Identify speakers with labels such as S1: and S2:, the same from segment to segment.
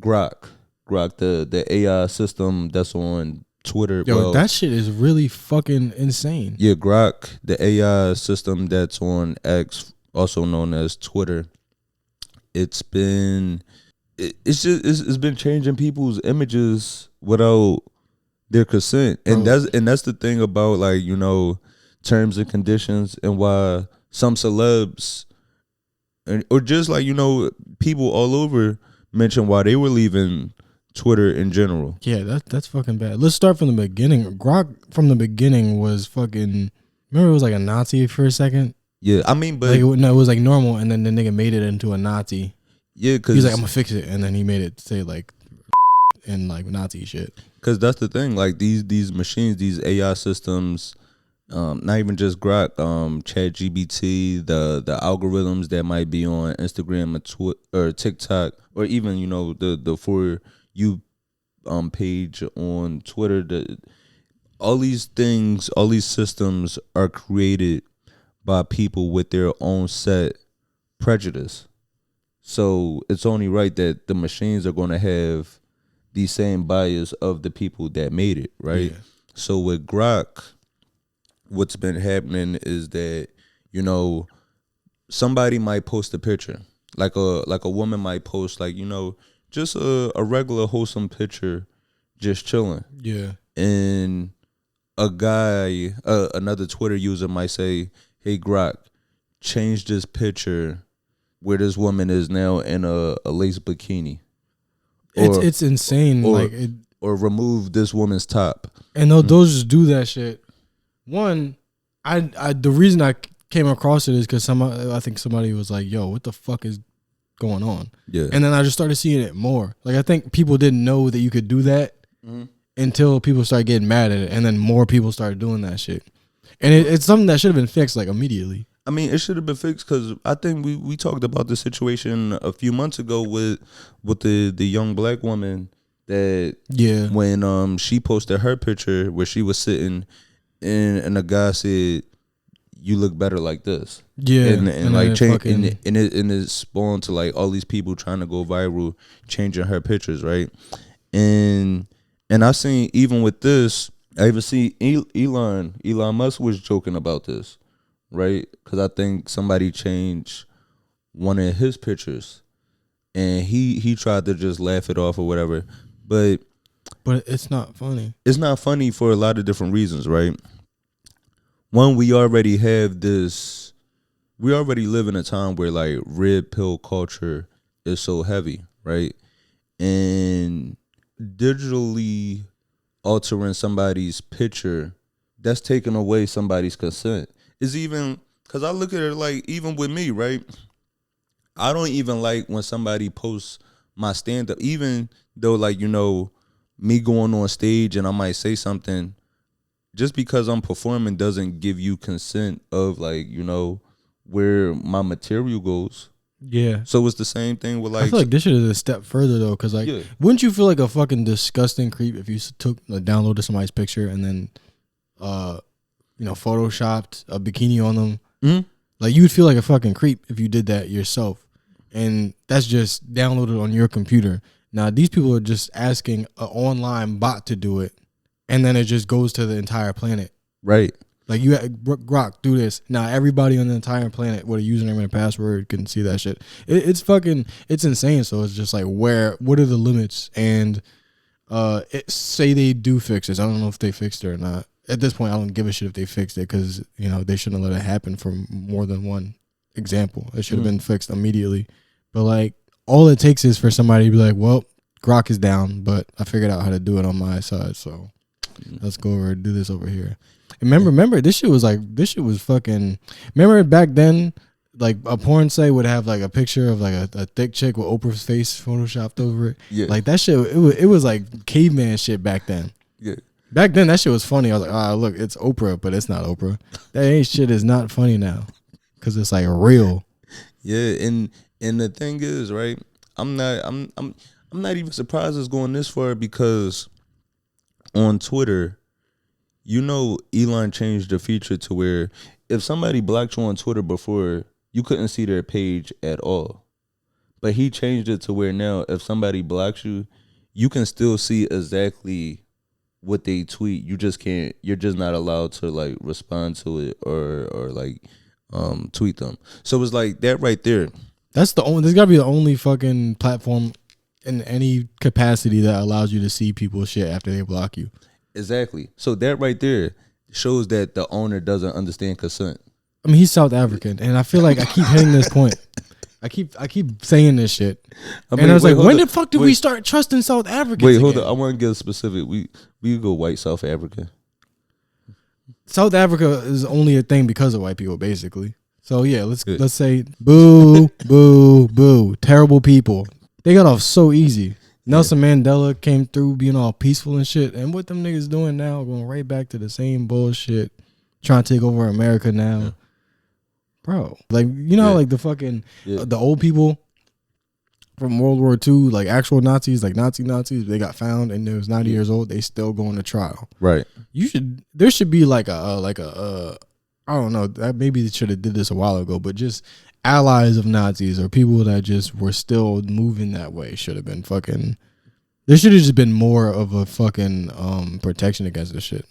S1: Grok, the AI system that's on Twitter.
S2: Yo, that shit is really fucking insane.
S1: Yeah, Grok, the AI system that's on X, also known as Twitter. It's been it's been changing people's images without their consent, and that's the thing about, like, you know, terms and conditions, and why some celebs or just, like, you know, people all over mention why they were leaving Twitter in general.
S2: Yeah, that's fucking bad. Let's start from the beginning. Grok from the beginning was fucking. Remember, it was like a Nazi for a second.
S1: Yeah, I mean, but
S2: like, no, it was like normal, and then the nigga made it into a Nazi.
S1: Yeah, because
S2: he's like, I'm gonna fix it, and then he made it say like and like Nazi shit.
S1: Because that's the thing, like these machines, these AI systems, not even just Grok, ChatGPT, the algorithms that might be on Instagram or TikTok, or even, you know, the For You page on Twitter. All these things, all these systems are created by people with their own set prejudice. So it's only right that the machines are going to have the same bias of the people that made it, right? Yeah. So with Grok, what's been happening is that, you know, somebody might post a picture, like a woman might post, like, you know, just a regular wholesome picture, just chilling.
S2: Yeah.
S1: And a guy, another Twitter user might say, "Hey Grok, change this picture where this woman is now in a lace bikini."
S2: It's insane.
S1: Or remove this woman's top.
S2: And those just do that shit. One, I the reason I came across it is because I think somebody was like, "Yo, what the fuck is going on?"
S1: Yeah.
S2: And then I just started seeing it more. Like, I think people didn't know that you could do that until people started getting mad at it, and then more people started doing that shit. And it's something that should have been fixed like immediately.
S1: I mean, it should have been fixed because I think we talked about the situation a few months ago with the young black woman that when she posted her picture where she was sitting and the guy said, "You look better like this."
S2: Yeah,
S1: and like change and it spawned to like all these people trying to go viral, changing her pictures, right? And I seen, even with this, I even see Elon Musk was joking about this. Right, because I think somebody changed one of his pictures, and he tried to just laugh it off or whatever, but
S2: it's not funny.
S1: It's not funny for a lot of different reasons, right? One, we already have this. We already live in a time where like red pill culture is so heavy, right? And digitally altering somebody's picture, that's taking away somebody's consent. Is even, because I look at it like, even with me, right? I don't even like when somebody posts my stand-up, even though, like, you know, me going on stage and I might say something, just because I'm performing doesn't give you consent of, like, you know, where my material goes.
S2: Yeah.
S1: So it's the same thing with, like,
S2: I feel like this shit is a step further though, because like, wouldn't you feel like a fucking disgusting creep if you downloaded somebody's picture and then you know, photoshopped a bikini on them?
S1: Mm-hmm.
S2: Like, you would feel like a fucking creep if you did that yourself, and that's just downloaded on your computer. Now these people are just asking an online bot to do it, and then it just goes to the entire planet.
S1: Right.
S2: Like, you Grok, do this. Now everybody on the entire planet with a username and a password can see that shit. It's insane. So it's just like, what are the limits? And say they do fix this. I don't know if they fixed it or not. At this point, I don't give a shit if they fixed it, because, you know, they shouldn't let it happen for more than one example. It should have been fixed immediately. But like, all it takes is for somebody to be like, "Well, Grok is down, but I figured out how to do it on my side, so let's go over and do this over here." And remember, this shit was fucking. Remember back then, like, a porn site would have like a picture of like a thick chick with Oprah's face photoshopped over it.
S1: Yeah.
S2: Like, that shit, it was like caveman shit back then.
S1: Yeah.
S2: Back then, that shit was funny. I was like, look, it's Oprah, but it's not Oprah. That ain't shit is not funny now, because it's like real.
S1: Yeah, and the thing is, right, I'm not even surprised it's going this far, because on Twitter, you know, Elon changed the feature to where if somebody blocked you on Twitter before, you couldn't see their page at all. But he changed it to where now if somebody blocks you, you can still see exactly what they tweet. You just can't. You're just not allowed to like respond to it or like tweet them. So it's like that right there.
S2: That's the only. There's gotta be the only fucking platform in any capacity that allows you to see people's shit after they block you.
S1: Exactly. So that right there shows that the owner doesn't understand consent.
S2: I mean, he's South African, and I feel like I keep hitting this point. I keep saying this shit, and I was like, when the fuck did we start trusting South Africans?
S1: Wait, hold on. I want to get specific. We go white South Africa. South
S2: Africa is only a thing because of white people, basically. So yeah, let's say boo, boo, boo. Terrible people. They got off so easy. Nelson Mandela came through being all peaceful and shit, and what them niggas doing now, going right back to the same bullshit, trying to take over America now. Yeah. Bro, like, you know, like the fucking, the old people from World War II, like actual Nazis, like Nazis, they got found and they was 90 years old. They still going to trial.
S1: Right.
S2: There should be like a I don't know, maybe they should have did this a while ago, but just allies of Nazis or people that just were still moving that way should have been fucking, there should have just been more of a fucking protection against this shit.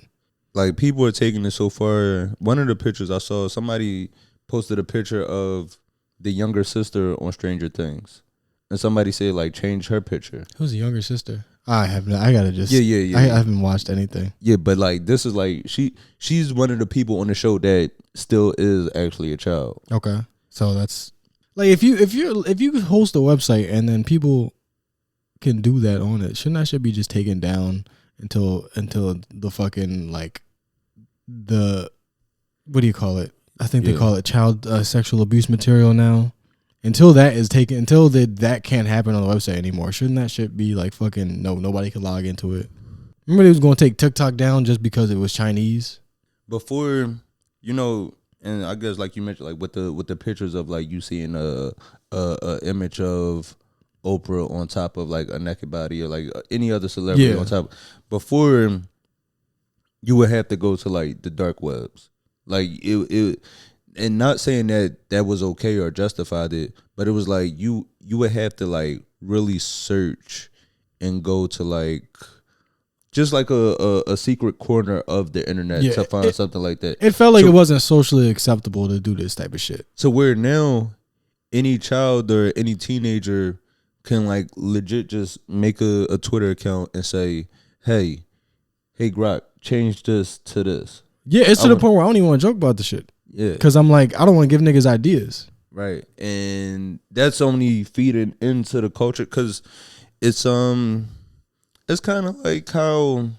S1: Like, people are taking it so far. One of the pictures I saw, somebody posted a picture of the younger sister on Stranger Things, and somebody said like change her picture.
S2: Who's the younger sister? I gotta just
S1: yeah.
S2: I haven't watched anything.
S1: Yeah, but like this is like she's one of the people on the show that still is actually a child.
S2: Okay, so that's like if you host a website and then people can do that on it, shouldn't that shit be just taken down until the fucking like the what do you call it? I think they call it child sexual abuse material now. Until that is taken, until that can't happen on the website anymore. Shouldn't that shit be like fucking nobody could log into it? Remember they was going to take TikTok down just because it was Chinese?
S1: Before, you know, and I guess like you mentioned, like with the pictures of like you seeing a image of Oprah on top of like a naked body or like any other celebrity on top. Before, you would have to go to like the dark webs. Like it, and not saying that was okay or justified it, but it was like you would have to like really search and go to like just like a secret corner of the internet to find something like that.
S2: It felt like it wasn't socially acceptable to do this type of shit.
S1: So where now any child or any teenager can like legit just make a Twitter account and say, hey Grok, change this to this.
S2: Yeah, it's to the point where I don't even want to joke about the shit.
S1: Yeah.
S2: Because I'm like, I don't want to give niggas ideas.
S1: Right. And that's only feeding into the culture because it's kind of like how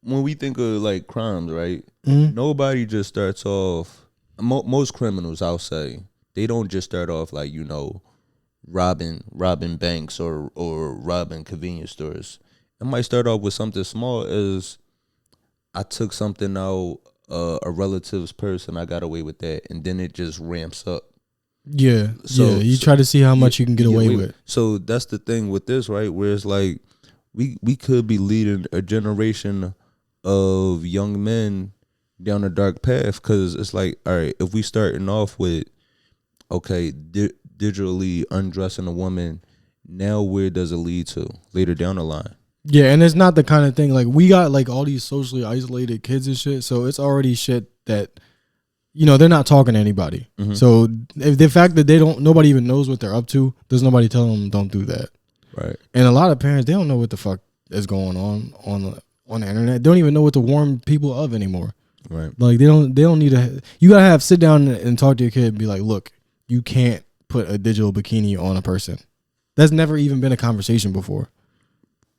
S1: when we think of like crimes, right? Mm-hmm. Nobody just starts off, most criminals, I'll say, they don't just start off like, you know, robbing banks or robbing convenience stores. It might start off with something small as I took something out a relative's purse and I got away with that, and then it just ramps up. Yeah,
S2: so you try to see how much you can get away with.
S1: So that's the thing with this, right? Where it's like we could be leading a generation of young men down a dark path because it's like, all right, if we starting off with digitally undressing a woman, now where does it lead to later down the line?
S2: Yeah, and it's not the kind of thing, like, we got, like, all these socially isolated kids and shit, so it's already shit that, you know, they're not talking to anybody. Mm-hmm. So, if the fact that nobody even knows what they're up to, there's nobody telling them don't do that.
S1: Right.
S2: And a lot of parents, they don't know what the fuck is going on the internet. They don't even know what to warn people of anymore.
S1: Right.
S2: Like, they don't need to, you gotta sit down and talk to your kid and be like, look, you can't put a digital bikini on a person. That's never even been a conversation before.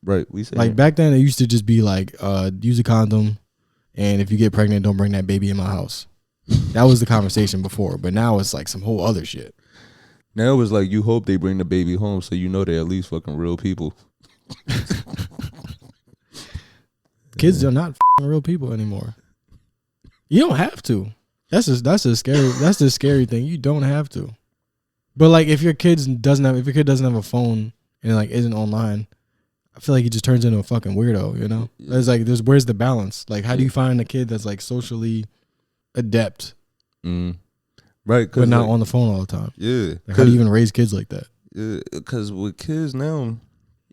S1: Right, we say
S2: like back then it used to just be like use a condom, and if you get pregnant, don't bring that baby in my house. That was the conversation before, but now it's like some whole other shit.
S1: Now it's like you hope they bring the baby home so you know they're at least fucking real people.
S2: Kids are not real people anymore. You don't have to. That's the scary thing. You don't have to. But like if your kid doesn't have a phone and like isn't online, I feel like he just turns into a fucking weirdo, you know? Yeah. It's like, where's the balance? Like, how do you find a kid that's like socially adept,
S1: right?
S2: But not like, on the phone all the time?
S1: Yeah.
S2: Like, how do you even raise kids like that?
S1: Because with kids now,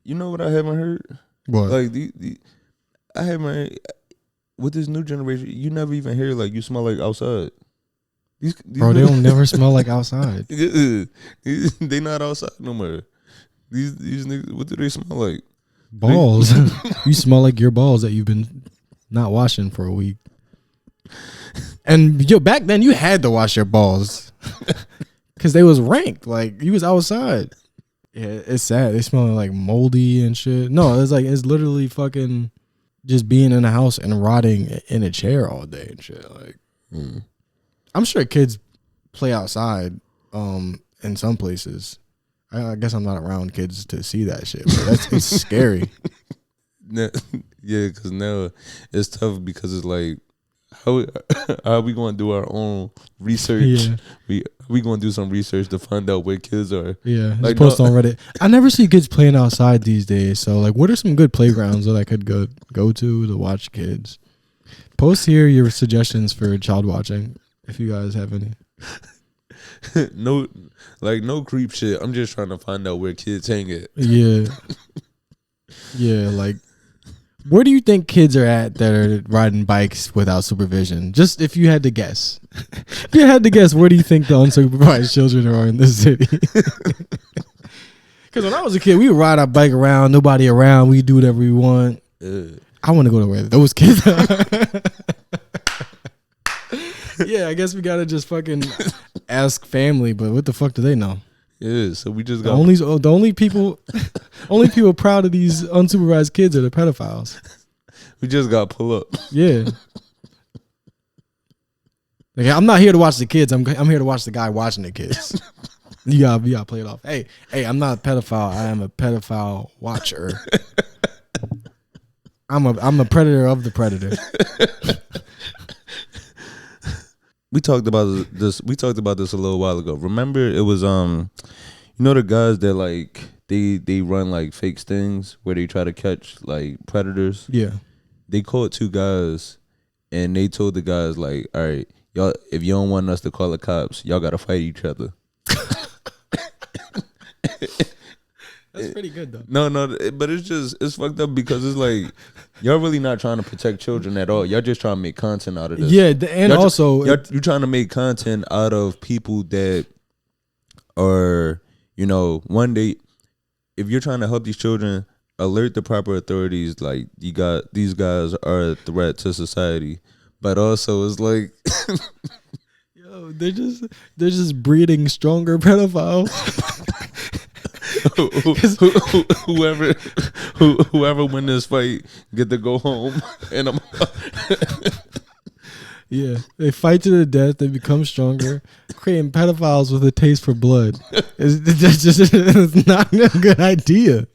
S1: you know what I haven't heard?
S2: What?
S1: Like I haven't with this new generation. You never even hear like you smell like outside. These
S2: Bro, they don't never smell like outside.
S1: They not outside no more. These niggas, what do they smell like?
S2: Balls. You smell like your balls that you've been not washing for a week. And back then you had to wash your balls because they was ranked. Like you was outside. Yeah, it's sad. They smell like moldy and shit. No, it's literally fucking just being in a house and rotting in a chair all day and shit. Like, I'm sure kids play outside in some places. I guess I'm not around kids to see that shit, but it's scary.
S1: Yeah, because now it's tough because it's like, how are we going to do our own research? Yeah. We going to do some research to find out where kids are.
S2: Yeah,
S1: like,
S2: post on Reddit. I never see kids playing outside these days. So, like, what are some good playgrounds that I could go to watch kids? Post here your suggestions for child watching if you guys have any.
S1: No creep shit. I'm just trying to find out where kids hang at.
S2: Yeah, yeah, like. Where do you think kids are at that are riding bikes without supervision? Just if you had to guess. If you had to guess, where do you think the unsupervised children are in this city? Because when I was a kid, we would ride our bike around, nobody around, we do whatever we want. I want to go to where those kids are. Yeah, I guess we got to just fucking ask family, but what the fuck do they know?
S1: Yeah, so we just got
S2: the only people proud of these unsupervised kids are the pedophiles.
S1: We just got to pull up.
S2: Yeah. Like, I'm not here to watch the kids. I'm here to watch the guy watching the kids. You gotta play it off. Hey, I'm not a pedophile. I am a pedophile watcher. I'm a predator of the predator.
S1: We talked about this. We talked about this a little while ago. Remember, it was you know the guys that like they run like fake stings where they try to catch like predators.
S2: Yeah.
S1: They caught 2 guys, and they told the guys like, "All right, y'all, if you don't want us to call the cops, y'all gotta fight each other."
S2: That's pretty good though.
S1: No, but it's fucked up because it's like y'all really not trying to protect children at all. Y'all just trying to make content out of this.
S2: Yeah, and
S1: y'all
S2: also
S1: you're trying to make content out of people that are, you know, one day if you're trying to help these children, alert the proper authorities. Like these guys are a threat to society, but also it's like.
S2: Yo, they're just breeding stronger pedophiles.
S1: whoever win this fight get to go home, and I'm.
S2: Yeah, they fight to the death. They become stronger, creating pedophiles with a taste for blood. It's not a good idea.